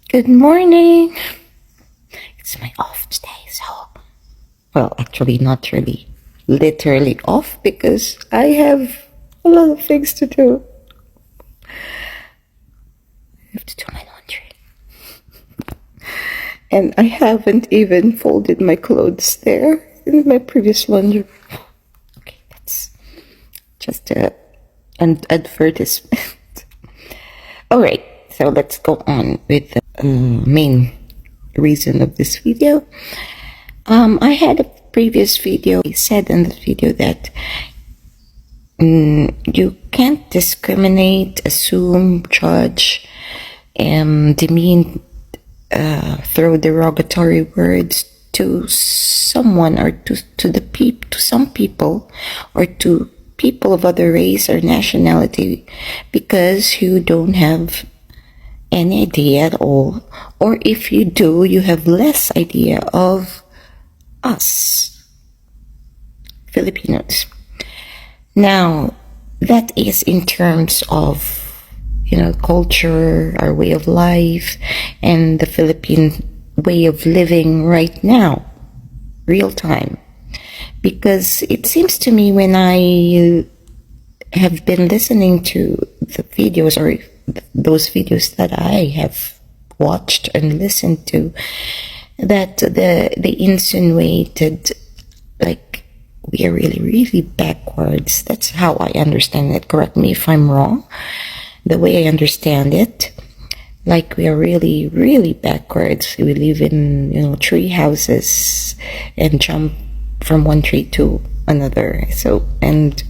Good morning. It's my off today, so, well, actually not really literally off because I have a lot of things to do. I have to do my laundry. And I haven't even folded my clothes there in my previous laundry. Okay, that's just an advertisement. All right, so let's go on with the main reason of this video. I had a previous video. I said in the video that you can't discriminate, assume, judge, demean, throw derogatory words to someone or to some people or to people of other race or nationality because you don't have any idea at all, or if you do, you have less idea of us Filipinos. Now, that is in terms of culture, our way of life, and the Philippine way of living right now, real time. Because it seems to me when I have been listening to the videos or those videos that I have watched and listened to, that they insinuated like we are really, really backwards. That's how I understand it. Correct me if I'm wrong. The way I understand it, like we are really, really backwards. We live in tree houses and jump from one tree to another. So, and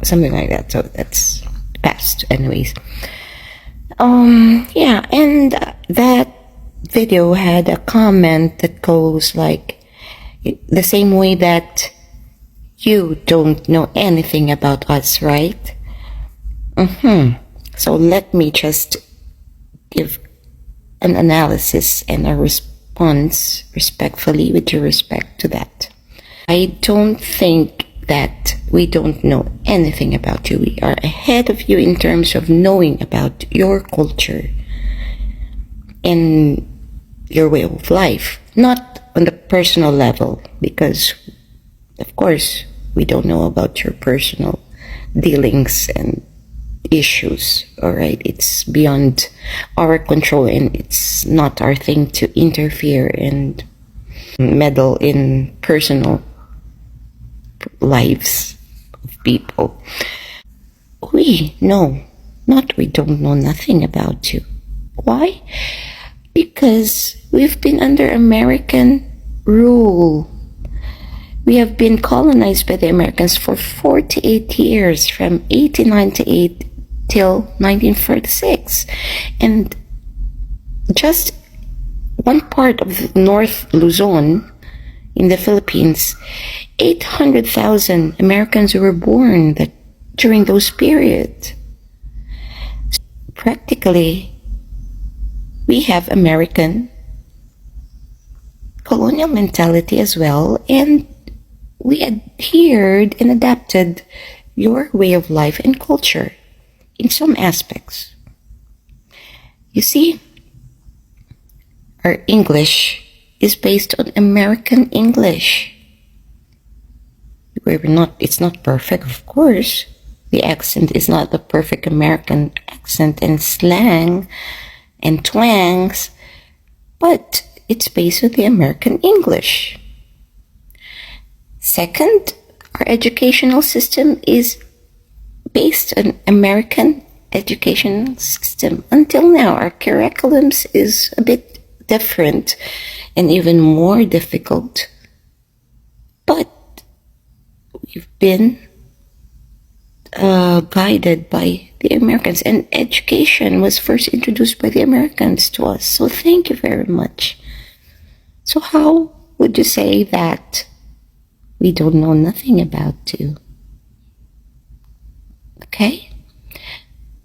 something like that. So that's past, anyways. Yeah, and that video had a comment that goes like the same way that you don't know anything about us, right? So let me just give an analysis and a response respectfully with due respect to that. I don't think that we don't know anything about you. We are ahead of you in terms of knowing about your culture and your way of life, not on the personal level, because of course we don't know about your personal dealings and issues. All right, it's beyond our control and it's not our thing to interfere and meddle in personal lives of people. We don't know nothing about you. Why? Because we've been under American rule. We have been colonized by the Americans for 48 years, from 1898 till 1946. And just one part of North Luzon in the Philippines, 800,000 Americans were born during those periods. So practically, we have American colonial mentality as well, and we adhered and adapted your way of life and culture in some aspects. You see, our English is based on American English. It's not perfect, of course. The accent is not the perfect American accent and slang and twangs, but it's based on the American English. Second, our educational system is based on American educational system. Until now, our curriculums is a bit different and even more difficult, but we've been guided by the Americans, and education was first introduced by the Americans to us. So thank you very much. So how would you say that we don't know nothing about you? Okay?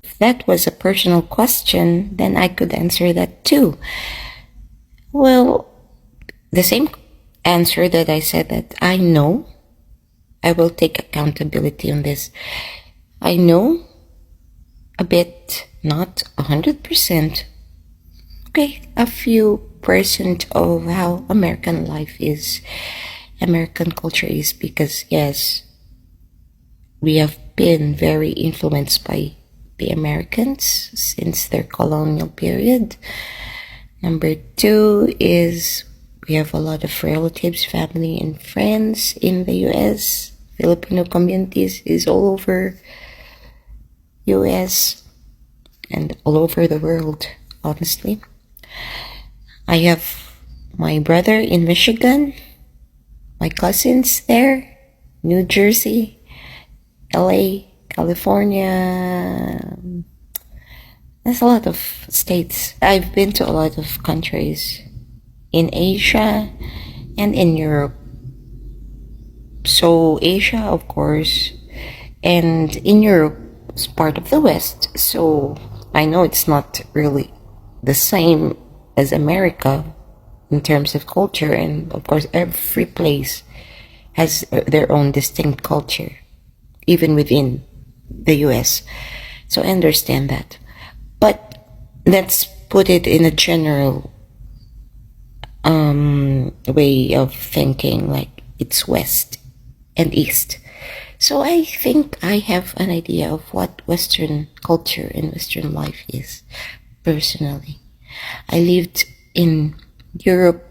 If that was a personal question, then I could answer that too. Well, the same answer that I said that I know, I will take accountability on this. I know a bit, not 100%, Okay, a few percent of how American life is, American culture is, because yes, we have been very influenced by the Americans since their colonial period. Number two is we have a lot of relatives, family, and friends in the US. Filipino communities is all over US and all over the world, honestly. I have my brother in Michigan, my cousins there, New Jersey, LA, California. There's a lot of states. I've been to a lot of countries in Asia and in Europe. So Asia, of course, and in Europe is part of the West. So I know it's not really the same as America in terms of culture, and of course every place has their own distinct culture, even within the US. So I understand that. But let's put it in a general way of thinking, like it's West and East. So I think I have an idea of what Western culture and Western life is, personally. I lived in Europe,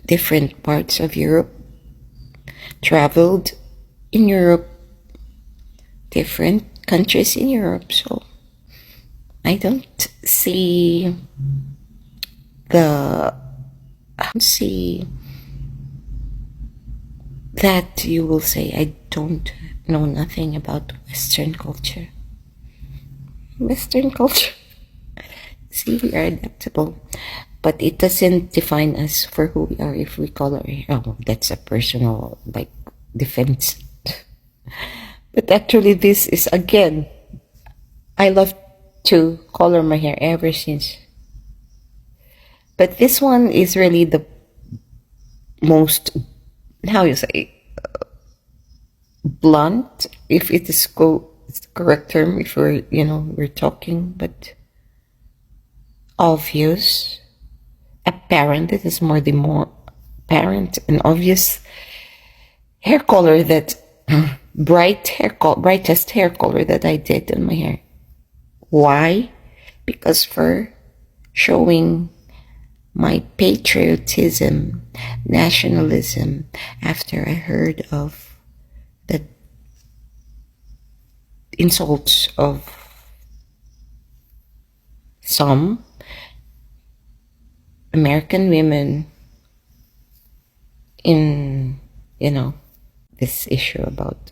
different parts of Europe, traveled in Europe, different countries in Europe, so I don't see that you will say I don't know nothing about Western culture. Western culture. See, we are adaptable, but it doesn't define us for who we are if we color. Oh, that's a personal defense. But actually, this is again. I love to color my hair ever since. But this one is really the most, how you say, blunt, if it is it's the correct term, if we're talking, but obvious, apparent. It is more apparent and obvious hair color that brightest hair color that I did on my hair. Why? Because for showing my patriotism, nationalism, after I heard of the insults of some American women in, this issue about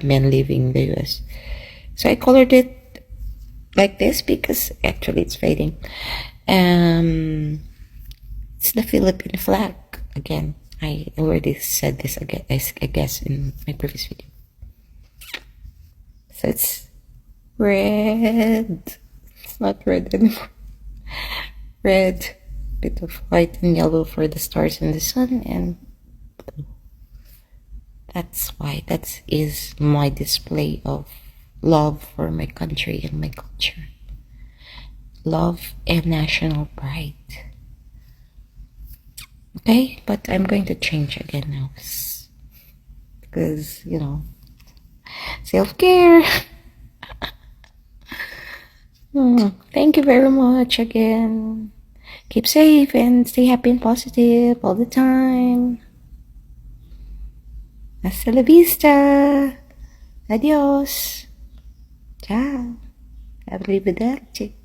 men leaving the US. So I colored it like this because actually it's fading. It's the Philippine flag again. I already said this again, I guess, in my previous video. So it's red. It's not red anymore. Red, bit of white and yellow for the stars and the sun, and blue. That's why that is my display of love for my country and my culture. Love and national pride. Okay, but I'm going to change again now because self-care. Thank you very much again. Keep safe and stay happy and positive all the time. Hasta la vista. Adios. Ciao. Arrivederci.